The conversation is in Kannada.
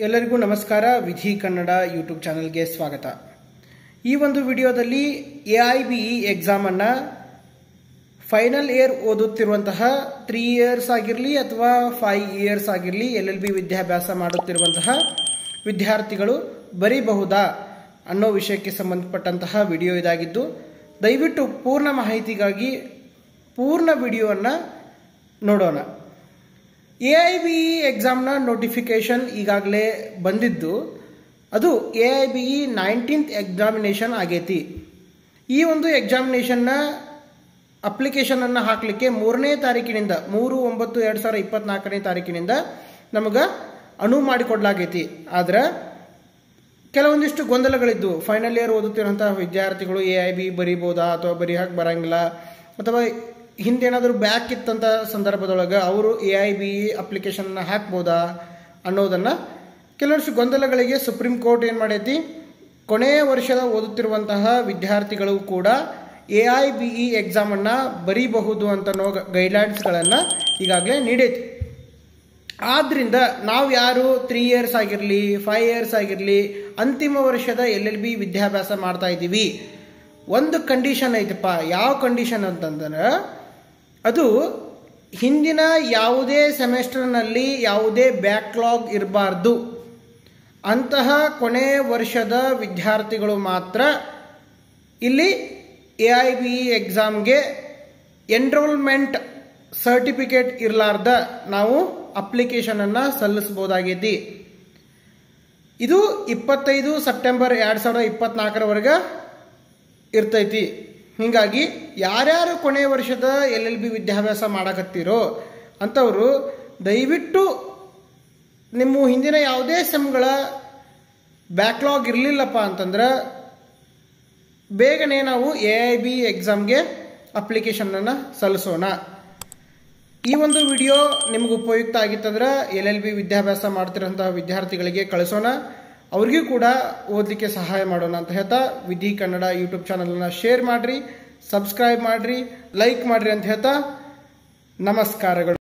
ಎಲ್ಲರಿಗೂ ನಮಸ್ಕಾರ. ವಿಧಿ ಕನ್ನಡ ಯೂಟ್ಯೂಬ್ ಚಾನೆಲ್ಗೆ ಸ್ವಾಗತ. ಈ ಒಂದು ವಿಡಿಯೋದಲ್ಲಿ AIBE ಎಕ್ಸಾಮ್ ಅನ್ನ ಫೈನಲ್ ಇಯರ್ ಓದುತ್ತಿರುವಂತಹ 3 ಇಯರ್ಸ್ ಆಗಿರಲಿ ಅಥವಾ 5 ಇಯರ್ಸ್ ಆಗಿರಲಿ LLB ವಿದ್ಯಾಭ್ಯಾಸ ಮಾಡುತ್ತಿರುವಂತಹ ವಿದ್ಯಾರ್ಥಿಗಳು ಬರೀಬಹುದಾ ಅನ್ನೋ ವಿಷಯಕ್ಕೆ ಸಂಬಂಧಪಟ್ಟಂತಹ ವಿಡಿಯೋ ಇದಾಗಿದ್ದು, ದಯವಿಟ್ಟು ಪೂರ್ಣ ಮಾಹಿತಿಗಾಗಿ ಪೂರ್ಣ ವಿಡಿಯೋವನ್ನು ನೋಡೋಣ. AIBE ಎಕ್ಸಾಮ್ನ ನೋಟಿಫಿಕೇಶನ್ ಈಗಾಗಲೇ ಬಂದಿದ್ದು, ಅದು AIBE 19th ಎಕ್ಸಾಮಿನೇಷನ್ ಆಗೈತಿ. ಈ ಒಂದು ಎಕ್ಸಾಮಿನೇಷನ್ನ ಅಪ್ಲಿಕೇಶನನ್ನು ಹಾಕಲಿಕ್ಕೆ 3ನೇ ತಾರೀಕಿನಿಂದ 3/9/2024ನೇ ತಾರೀಕಿನಿಂದ ನಮಗೆ ಅನುವು ಮಾಡಿಕೊಡ್ಲಾಗೈತಿ. ಆದ್ರೆ ಕೆಲವೊಂದಿಷ್ಟು ಗೊಂದಲಗಳಿದ್ದು, ಫೈನಲ್ ಇಯರ್ ಓದುತ್ತಿರುವಂತಹ ವಿದ್ಯಾರ್ಥಿಗಳು AIBE ಬರೀಬೋದಾ ಅಥವಾ ಬರೀಹಕ್ಕೆ ಬರಂಗಿಲ್ಲ, ಅಥವಾ ಹಿಂದೇನಾದರೂ ಬ್ಯಾಕ್ ಇತ್ತಂತ ಸಂದರ್ಭದೊಳಗೆ ಅವರು AIBE ಅಪ್ಲಿಕೇಶನ್ನ ಹಾಕ್ಬೋದಾ ಅನ್ನೋದನ್ನು ಕೆಲವಷ್ಟು ಗೊಂದಲಗಳಿಗೆ ಸುಪ್ರೀಂ ಕೋರ್ಟ್ ಏನು ಮಾಡೈತಿ, ಕೊನೆಯ ವರ್ಷದ ಓದುತ್ತಿರುವಂತಹ ವಿದ್ಯಾರ್ಥಿಗಳು ಕೂಡ AIBE ಎಕ್ಸಾಮನ್ನು ಬರೀಬಹುದು ಅಂತ ಗೈಡ್ಲೈನ್ಸ್ಗಳನ್ನು ಈಗಾಗಲೇ ನೀಡೈತಿ. ಆದ್ದರಿಂದ ನಾವು ಯಾರು 3 ಇಯರ್ಸ್ ಆಗಿರಲಿ 5 ಇಯರ್ಸ್ ಆಗಿರಲಿ ಅಂತಿಮ ವರ್ಷದ LLB ವಿದ್ಯಾಭ್ಯಾಸ ಮಾಡ್ತಾ ಇದ್ದೀವಿ, ಒಂದು ಕಂಡೀಷನ್ ಐತಪ್ಪ. ಯಾವ ಕಂಡೀಷನ್ ಅಂತಂದ್ರೆ, ಅದು ಹಿಂದಿನ ಯಾವುದೇ ಸೆಮೆಸ್ಟರ್ನಲ್ಲಿ ಯಾವುದೇ ಬ್ಯಾಕ್ಲಾಗ್ ಇರಬಾರ್ದು. ಅಂತಹ ಕೊನೆ ವರ್ಷದ ವಿದ್ಯಾರ್ಥಿಗಳು ಮಾತ್ರ ಇಲ್ಲಿ AIBE ಎಕ್ಸಾಮ್ಗೆ ಎನ್ರೋಲ್ಮೆಂಟ್ ಸರ್ಟಿಫಿಕೇಟ್ ಇರಲಾರ್ದ ನಾವು ಅಪ್ಲಿಕೇಶನನ್ನು ಸಲ್ಲಿಸಬಹುದಾಗೈತಿ. ಇದು 25 ಸೆಪ್ಟೆಂಬರ್ 2024 ಇರ್ತೈತಿ. ಹೀಗಾಗಿ ಯಾರ್ಯಾರು ಕೊನೆ ವರ್ಷದ LLB ವಿದ್ಯಾಭ್ಯಾಸ ಮಾಡಕತ್ತೀರೋ ಅಂಥವರು ದಯವಿಟ್ಟು ನಿಮ್ಮ ಹಿಂದಿನ ಯಾವುದೇ ಸೆಮ್ಗಳ ಬ್ಯಾಕ್ಲಾಗ್ ಇರಲಿಲ್ಲಪ್ಪ ಅಂತಂದ್ರೆ ಬೇಗನೆ ನಾವು AIBE ಎಕ್ಸಾಮ್ಗೆ ಅಪ್ಲಿಕೇಶನನ್ನು ಸಲ್ಲಿಸೋಣ. ಈ ಒಂದು ವಿಡಿಯೋ ನಿಮಗೆ ಉಪಯುಕ್ತ ಆಗಿತ್ತಂದ್ರೆ LLB ವಿದ್ಯಾಭ್ಯಾಸ ಮಾಡ್ತಿರೋಂತಹ ವಿದ್ಯಾರ್ಥಿಗಳಿಗೆ ಕಳಿಸೋಣ, ಅವ್ರಿಗೂ ಕೂಡ ಓದಲಿಕ್ಕೆ ಸಹಾಯ ಮಾಡೋಣ ಅಂತ ಹೇಳ್ತಾ, ವಿಧಿ ಕನ್ನಡ ಯೂಟ್ಯೂಬ್ ಚಾನಲನ್ನು ಶೇರ್ ಮಾಡಿರಿ, ಸಬ್ಸ್ಕ್ರೈಬ್ ಮಾಡಿರಿ, ಲೈಕ್ ಮಾಡಿರಿ ಅಂತ ಹೇಳ್ತಾ ನಮಸ್ಕಾರಗಳು.